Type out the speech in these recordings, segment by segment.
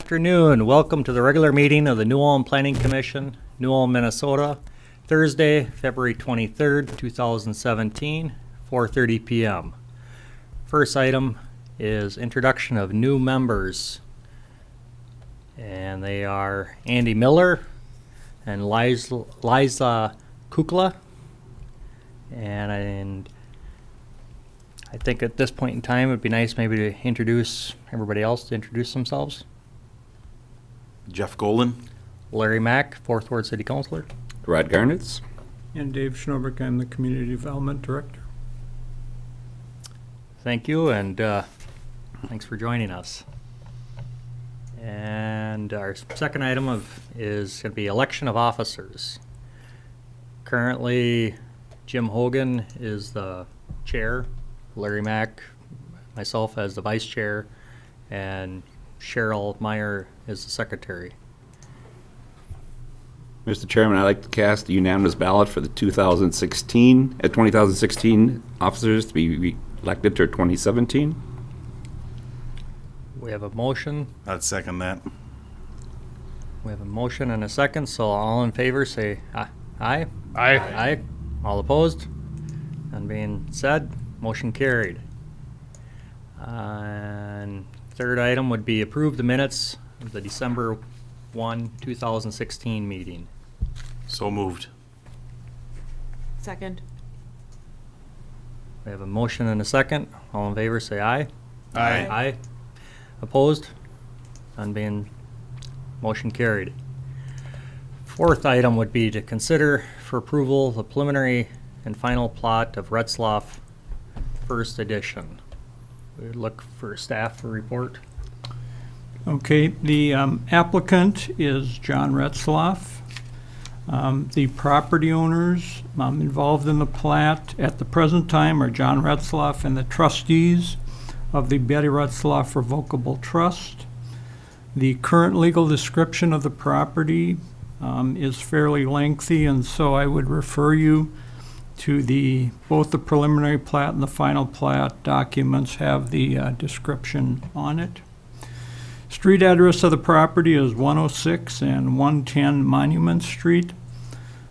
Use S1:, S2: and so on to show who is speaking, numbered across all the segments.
S1: afternoon. Welcome to the regular meeting of the New Ulm Planning Commission, New Ulm, Minnesota, Thursday, February 23rd, 2017, 4:30 p.m. First item is introduction of new members. And they are Andy Miller and Liza Kukla. And I think at this point in time, it'd be nice maybe to introduce everybody else to introduce themselves.
S2: Jeff Golden.
S1: Larry Mack, 4th Ward City Councilor.
S3: Rod Garnitz.
S4: And Dave Schnoberg, I'm the Community Development Director.
S1: Thank you, and thanks for joining us. And our second item is going to be election of officers. Currently, Jim Hogan is the chair, Larry Mack, myself as the vice chair, and Cheryl Meyer is the secretary.
S3: Mr. Chairman, I'd like to cast a unanimous ballot for the 2016 officers to be elected to 2017.
S1: We have a motion.
S2: I'd second that.
S1: We have a motion and a second, so all in favor say aye. Aye.
S2: Aye.
S1: Aye. All opposed? None being said, motion carried. And third item would be approve the minutes of the December 1, 2016 meeting.
S2: So moved.
S5: Second.
S1: We have a motion and a second. All in favor say aye.
S2: Aye.
S1: Aye. Opposed? None being, motion carried. Fourth item would be to consider for approval the preliminary and final plot of Retzlaff first edition. We would look for staff for report.
S4: Okay, the applicant is John Retzlaff. The property owners involved in the plat at the present time are John Retzlaff and the trustees of the Betty Retzlaff Revocable Trust. The current legal description of the property is fairly lengthy, and so I would refer you to both the preliminary plat and the final plat documents have the description on it. Street address of the property is 106 and 110 Monument Street.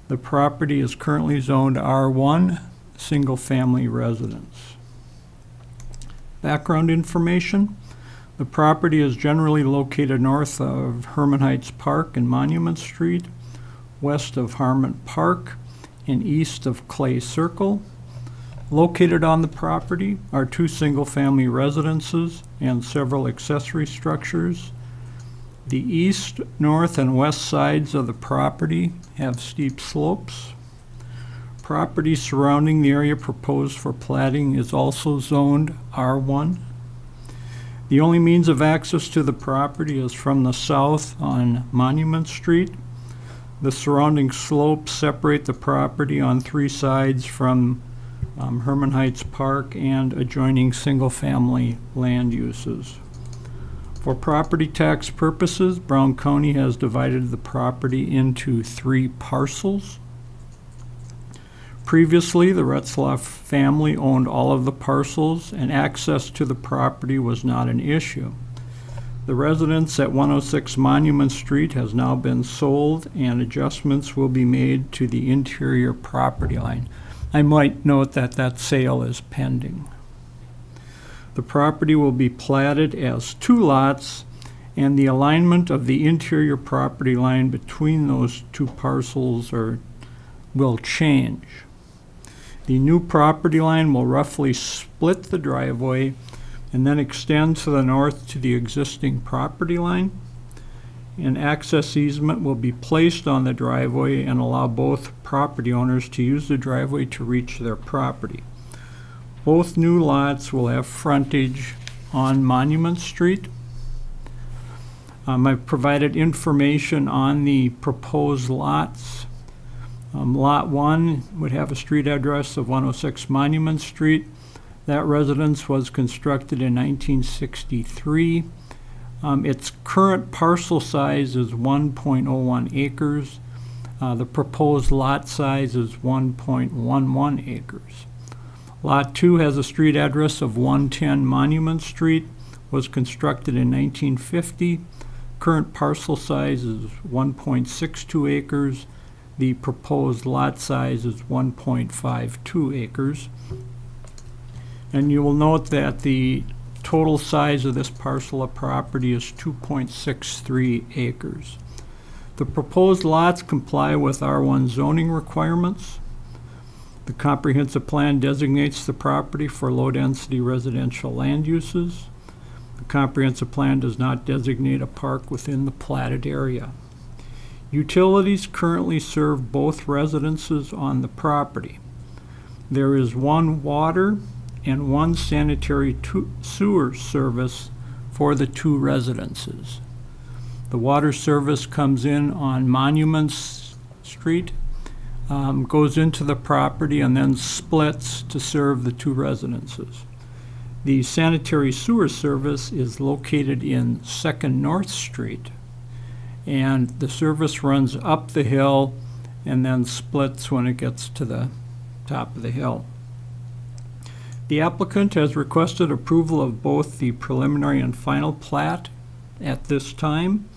S4: The property is currently zoned R1, single family residence. Background information. The property is generally located north of Herman Heights Park and Monument Street, west of Harmon Park, and east of Clay Circle. Located on the property are 2 single-family residences and several accessory structures. The east, north, and west sides of the property have steep slopes. Property surrounding the area proposed for platting is also zoned R1. The only means of access to the property is from the south on Monument Street. The surrounding slopes separate the property on 3 sides from Herman Heights Park and adjoining single-family land uses. For property tax purposes, Brown County has divided the property into 3 parcels. Previously, the Retzlaff family owned all of the parcels, and access to the property was not an issue. The residence at 106 Monument Street has now been sold, and adjustments will be made to the interior property line. I might note that that sale is pending. The property will be platted as 2 lots, and the alignment of the interior property line between those 2 parcels will change. The new property line will roughly split the driveway and then extend to the north to the existing property line. An access easement will be placed on the driveway and allow both property owners to use the driveway to reach their property. Both new lots will have frontage on Monument Street. I've provided information on the proposed lots. Lot 1 would have a street address of 106 Monument Street. That residence was constructed in 1963. Its current parcel size is 1.01 acres. The proposed lot size is 1.11 acres. Lot 2 has a street address of 110 Monument Street, was constructed in 1950. Current parcel size is 1.62 acres. The proposed lot size is 1.52 acres. And you will note that the total size of this parcel of property is 2.63 acres. The proposed lots comply with R1 zoning requirements. The comprehensive plan designates the property for low-density residential land uses. The comprehensive plan does not designate a park within the platted area. Utilities currently serve both residences on the property. There is one water and one sanitary sewer service for the two residences. The water service comes in on Monuments Street, goes into the property, and then splits to serve the two residences. The sanitary sewer service is located in 2nd North Street, and the service runs up the hill and then splits when it gets to the top of the hill. The applicant has requested approval of both the preliminary and final plat at this time.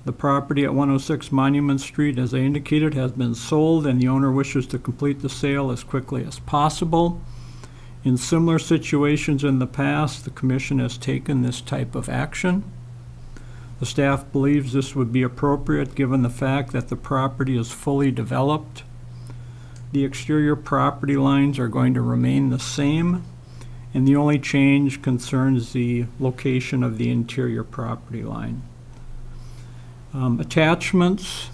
S4: The property at 106 Monument Street, as I indicated, has been sold, and the owner wishes to complete the sale as quickly as possible. In similar situations in the past, the commission has taken this type of action. The staff believes this would be appropriate given the fact that the property is fully developed. The exterior property lines are going to remain the same, and the only change concerns the location of the interior property line. Attachments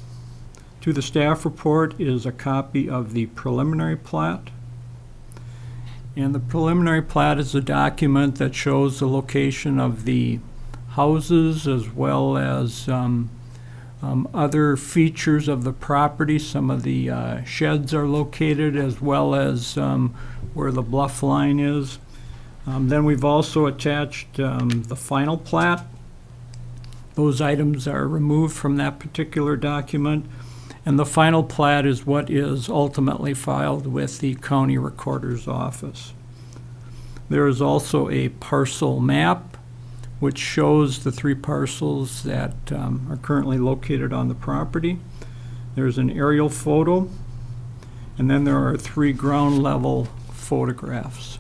S4: to the staff report is a copy of the preliminary plat. And the preliminary plat is a document that shows the location of the houses as well as other features of the property. Some of the sheds are located, as well as where the bluff line is. Then we've also attached the final plat. Those items are removed from that particular document, and the final plat is what is ultimately filed with the county recorder's office. There is also a parcel map which shows the 3 parcels that are currently located on the property. There's an aerial photo, and then there are 3 ground level photographs.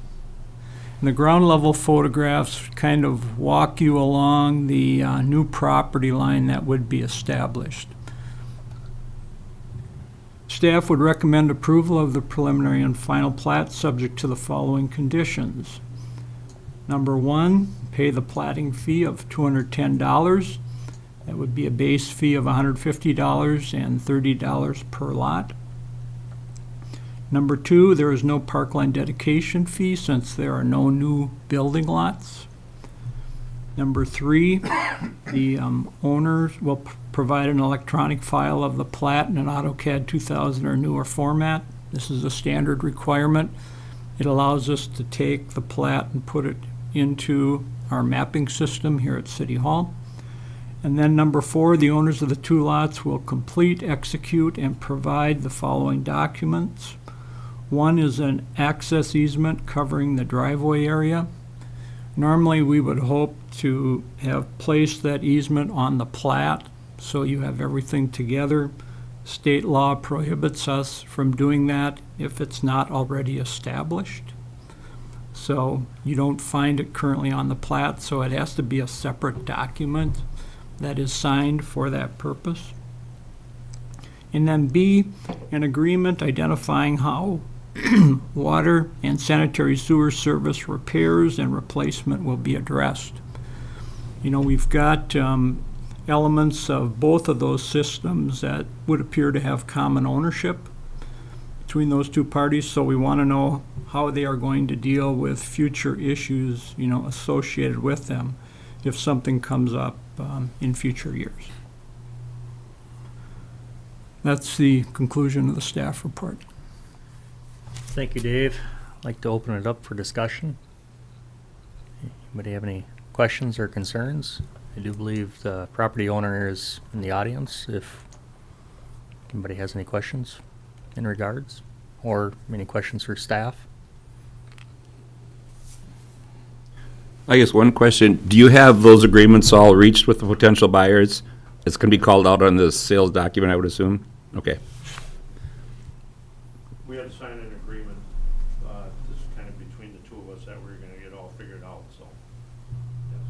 S4: And the ground level photographs kind of walk you along the new property line that would be established. Staff would recommend approval of the preliminary and final plat subject to the following conditions. Number 1, pay the platting fee of $210. That would be a base fee of $150 and $30 per lot. Number 2, there is no parkland dedication fee since there are no new building lots. Number 3, the owners will provide an electronic file of the plat in an AutoCAD 2000 or newer format. This is a standard requirement. It allows us to take the plat and put it into our mapping system here at City Hall. And then number 4, the owners of the 2 lots will complete, execute, and provide the following documents. 1 is an access easement covering the driveway area. Normally, we would hope to have placed that easement on the plat so you have everything together. State law prohibits us from doing that if it's not already established. So you don't find it currently on the plat, so it has to be a separate document that is signed for that purpose. And then B, an agreement identifying how water and sanitary sewer service repairs and replacement will be addressed. You know, we've got elements of both of those systems that would appear to have common ownership between those 2 parties, so we want to know how they are going to deal with future issues, you know, associated with them if something comes up in future years. That's the conclusion of the staff report.
S1: Thank you, Dave. I'd like to open it up for discussion. Anybody have any questions or concerns? I do believe the property owner is in the audience if anybody has any questions in regards, or any questions for staff.
S3: I guess one question, do you have those agreements all reached with the potential buyers? It's going to be called out on the sales document, I would assume? Okay.
S5: We had to sign an agreement, this is kind of between the two of us, that we were gonna get all figured out, so, yes.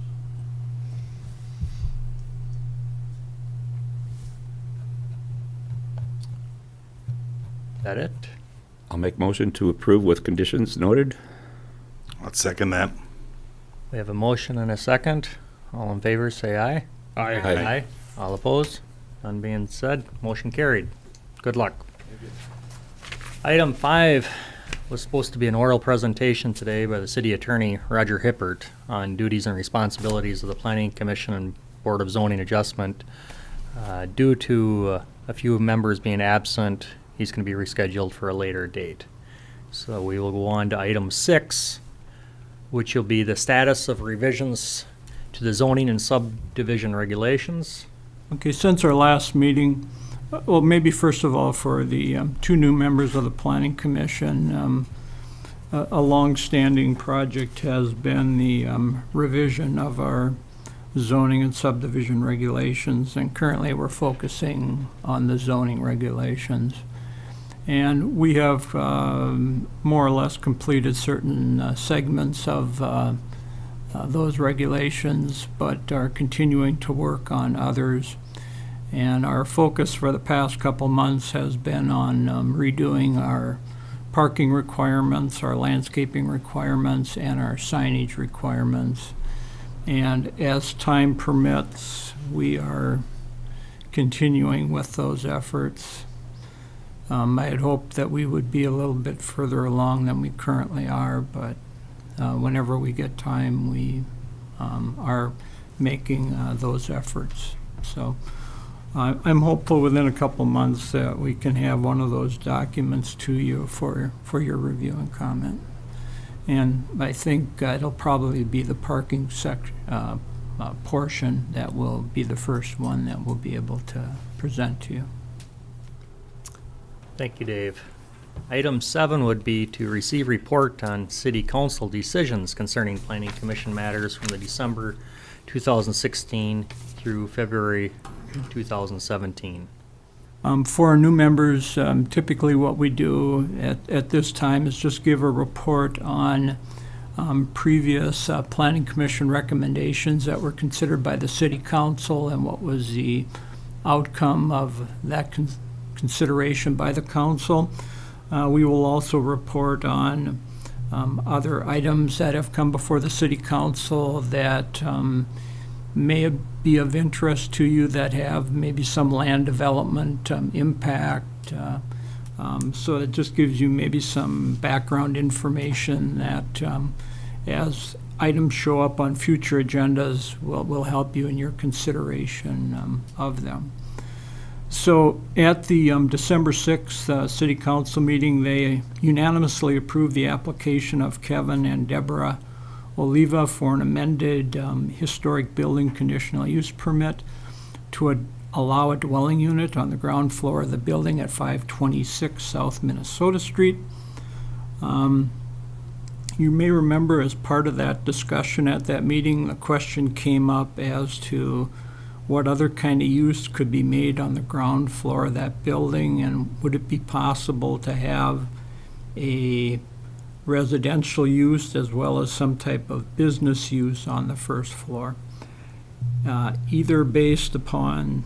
S1: That it?
S3: I'll make motion to approve with conditions noted.
S2: I'll second that.
S1: We have a motion and a second. All in favor, say aye.
S3: Aye.
S1: Aye. All opposed? None being said, motion carried. Good luck. Item 5 was supposed to be an oral presentation today by the city attorney, Roger Hippert, on duties and responsibilities of the Planning Commission and Board of Zoning Adjustment. Due to a few members being absent, he's going to be rescheduled for a later date. So we will go on to item 6, which will be the status of revisions to the zoning and subdivision regulations.
S4: Okay, since our last meeting, well, maybe first of all, for the two new members of the Planning Commission, a long-standing project has been the revision of our zoning and subdivision regulations, and currently we're focusing on the zoning regulations. And we have more or less completed certain segments of those regulations, but are continuing to work on others. And our focus for the past couple months has been on redoing our parking requirements, our landscaping requirements, and our signage requirements. And as time permits, we are continuing with those efforts. I had hoped that we would be a little bit further along than we currently are, but whenever we get time, we are making those efforts. So I'm hopeful within a couple months that we can have one of those documents to you for your review and comment. And I think it'll probably be the parking portion that will be the first one that we'll be able to present to you.
S1: Thank you, Dave. Item 7 would be to receive report on city council decisions concerning planning commission matters from the December 2016 through February 2017.
S4: For our new members, typically what we do at this time is just give a report on previous planning commission recommendations that were considered by the city council and what was the outcome of that consideration by the council. We will also report on other items that have come before the city council that may be of interest to you, that have maybe some land development impact. So it just gives you maybe some background information that as items show up on future agendas will help you in your consideration of them. So at the December 6th City Council meeting, they unanimously approved the application of Kevin and Deborah Oliva for an amended historic building conditional use permit to allow a dwelling unit on the ground floor of the building at 526 South Minnesota Street. You may remember, as part of that discussion at that meeting, the question came up as to what other kind of use could be made on the ground floor of that building, and would it be possible to have a residential use as well as some type of business use on the first floor, either based upon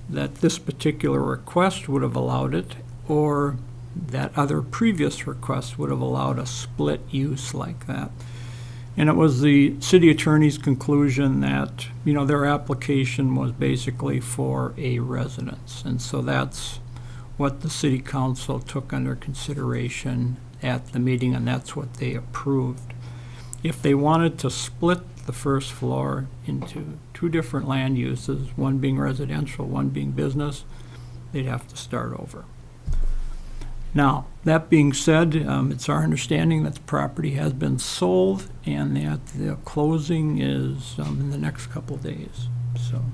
S4: that this particular request would have allowed it, or that other previous requests would have allowed a split use like that. And it was the city attorney's conclusion that, their application was basically for a residence. And so that's what the city council took under consideration at the meeting, and that's what they approved. If they wanted to split the first floor into two different land uses, one being residential, one being business, they'd have to start over. Now, that being said, it's our understanding that the property has been sold and that the closing is in the next couple of days. So,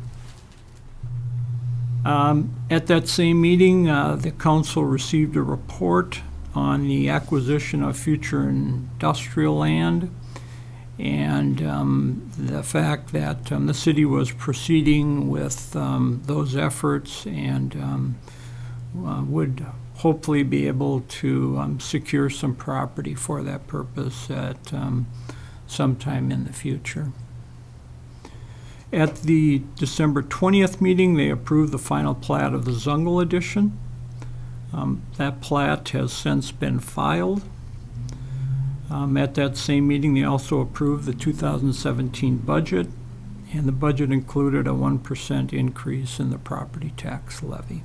S4: at that same meeting, the council received a report on the acquisition of future industrial land, And the fact that the city was proceeding with those efforts and would hopefully be able to secure some property for that purpose at sometime in the future. At the December 20th meeting, they approved the final plat of the Zungel addition. That plat has since been filed. At that same meeting, they also approved the 2017 budget, and the budget included a 1% increase in the property tax levy.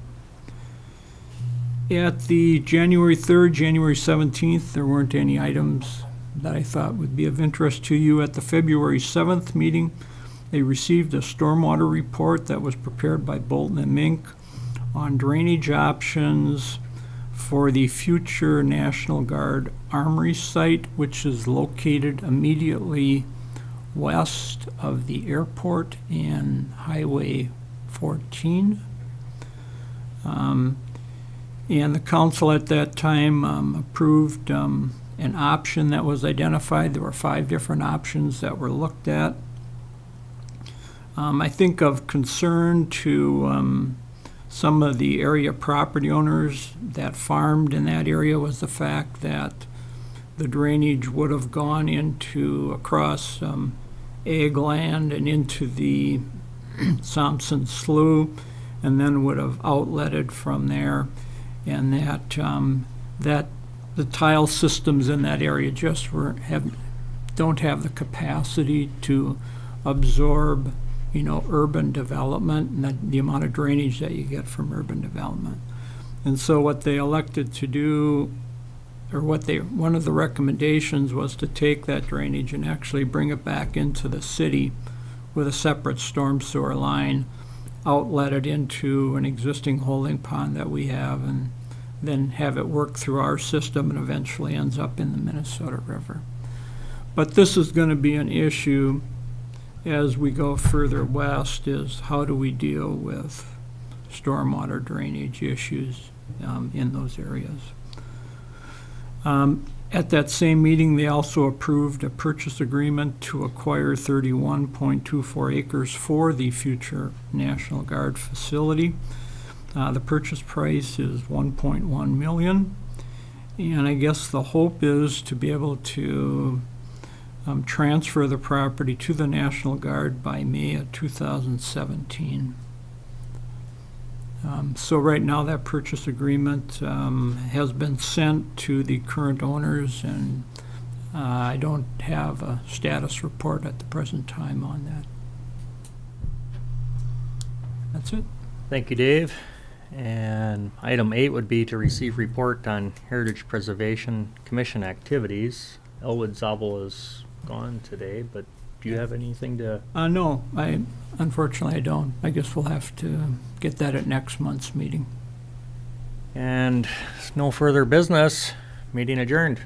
S4: At the January 3rd, January 17th, there weren't any items that I thought would be of interest to you. At the February 7th meeting, they received a stormwater report that was prepared by Bolton and Mink on drainage options for the future National Guard Armory site, which is located immediately west of the airport and Highway 14. And the council at that time approved an option that was identified. There were 5 different options that were looked at. I think of concern to some of the area property owners that farmed in that area was the fact that the drainage would have gone across ag land and into the Thompson Slough, and then would have outletted from there, and that the tile systems in that area just don't have the capacity to absorb urban development and the amount of drainage that you get from urban development. And so what they elected to do, or one of the recommendations was to take that drainage and actually bring it back into the city with a separate storm sewer line, outlet it into an existing holding pond that we have, and then have it work through our system and eventually ends up in the Minnesota River. But this is going to be an issue as we go further west, is how do we deal with stormwater drainage issues in those areas. At that same meeting, they also approved a purchase agreement to acquire 31.24 acres for the future National Guard facility. The purchase price is $1.1 million, and I guess the hope is to be able to transfer the property to the National Guard by May of 2017. So right now that purchase agreement has been sent to the current owners, and I don't have a status report at the present time on that. That's it.
S1: Thank you, Dave. And item 8 would be to receive report on Heritage Preservation Commission activities. Elwood Zabel is gone today, but do you have anything to?
S4: No, unfortunately I don't. I guess we'll have to get that at next month's meeting.
S1: And no further business. Meeting adjourned.